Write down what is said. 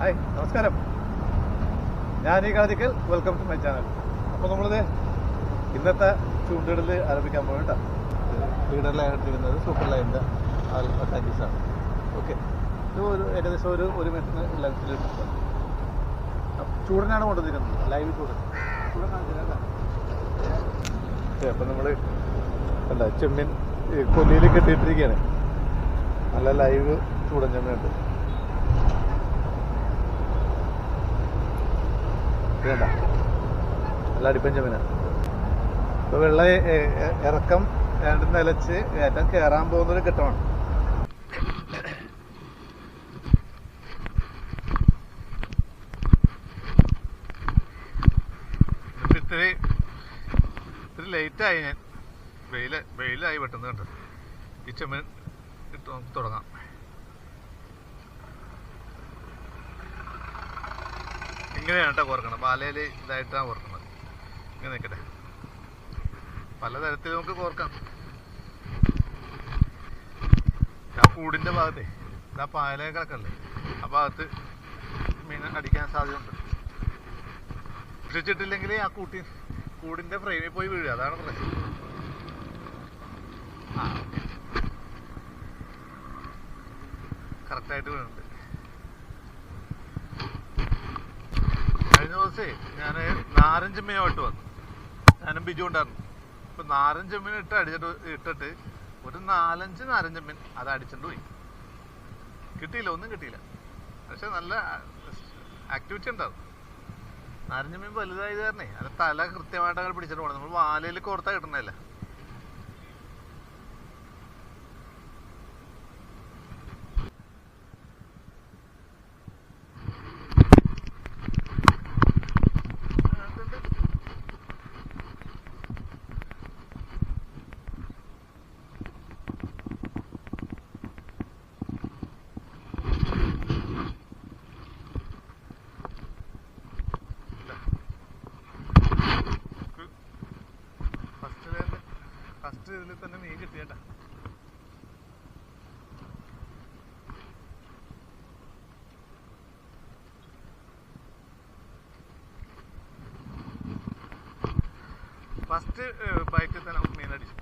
Hi, നമസ്കാരം. ഞാൻ ഈ കളരിക്കൽ. Welcome to my channel. അപ്പോൾ നമ്മളിത് ഇന്നത്തെ ചൂണ്ടിടൽ ആരംഭിക്കാൻ പോകണ്ട. ലീഡർ ലൈൻ ഇട്ടിരിക്കുന്നത് സൂപ്പർ ലൈനിൻ്റെ ആൽഫ ടാങ്കിസാണ്. ഓക്കെ, ഇത് ഏകദേശം ഒരു മീറ്ററിന് ലെങ്ത്തിൽ ഇട്ടിട്ടുണ്ട്. ചൂടനാണ് കൊണ്ടുവന്നിരിക്കുന്നത്, ലൈവ് ചൂടൻ. അപ്പം നമ്മൾ എന്താ ചെമ്മീൻ കൊല്ലിയിൽ കെട്ടിയിട്ടിരിക്കുകയാണ്. നല്ല ലൈവ് ചൂടൻ ചെമ്മീനുണ്ട്. വേണ്ട, നല്ല അടിപ്പൻ ചെമ്മീനാണ്. ഇപ്പോൾ വെള്ള ഇറക്കം രണ്ട് നിലച്ച് ഏറ്റവും കയറാൻ പോകുന്നൊരു ഘട്ടമാണ്. ഇത്തിരി ലേറ്റായി. ഞാൻ വെയിലായി പെട്ടെന്ന് കണ്ടു. ഈ ചെമ്മീൻ ഇട്ട് നമുക്ക് തുടങ്ങാം. ഇങ്ങനെയാണ് കേട്ടോ കോർക്കണം. പാലയിൽ ഇതായിട്ടാണ് കോർക്കുന്നത്. ഇങ്ങനെ നിൽക്കട്ടെ. പലതരത്തിൽ നമുക്ക് കോർക്കാം. ആ കൂടിൻ്റെ ഭാഗത്തെ ആ പാല കിടക്കല്ലേ, ആ ഭാഗത്ത് മീൻ അടിക്കാൻ സാധ്യതയുണ്ട്. പിടിച്ചിട്ടില്ലെങ്കിൽ ആ കൂടിൻ്റെ ഫ്രെയിമിൽ പോയി വീഴുക, അതാണ് പ്രശ്നം. കറക്റ്റായിട്ട് വീഴുന്നുണ്ട്. കഴിഞ്ഞ ദിവസേ ഞാൻ നാരൻ ചെമ്മീനുമായിട്ട് വന്നു. ഞാനും ബിജു ഉണ്ടായിരുന്നു. ഇപ്പം നാരൻ ചെമ്മീൻ ഇട്ടിട്ട് ഒരു 4-5 നാരൻ ചെമ്മീൻ അത് അടിച്ചിട്ട് പോയി. കിട്ടിയില്ല, ഒന്നും കിട്ടിയില്ല. പക്ഷെ നല്ല ആക്ടിവിറ്റി ഉണ്ടാവും. നാരൻ ചെമ്മീൻ വലുതായത് കാരണേ അത് തല കൃത്യമായിട്ട് അങ്ങനെ പിടിച്ചിട്ട് പോകണം. നമ്മൾ വാലയിൽ കോർത്താ കിട്ടണല്ല. ഫസ്റ്റ് ഇതിൽ തന്നെ മീൻ കിട്ടിയേട്ടാ. ഫസ്റ്റ് ബൈറ്റിൽ തന്നെ മീൻ അടിച്ചു.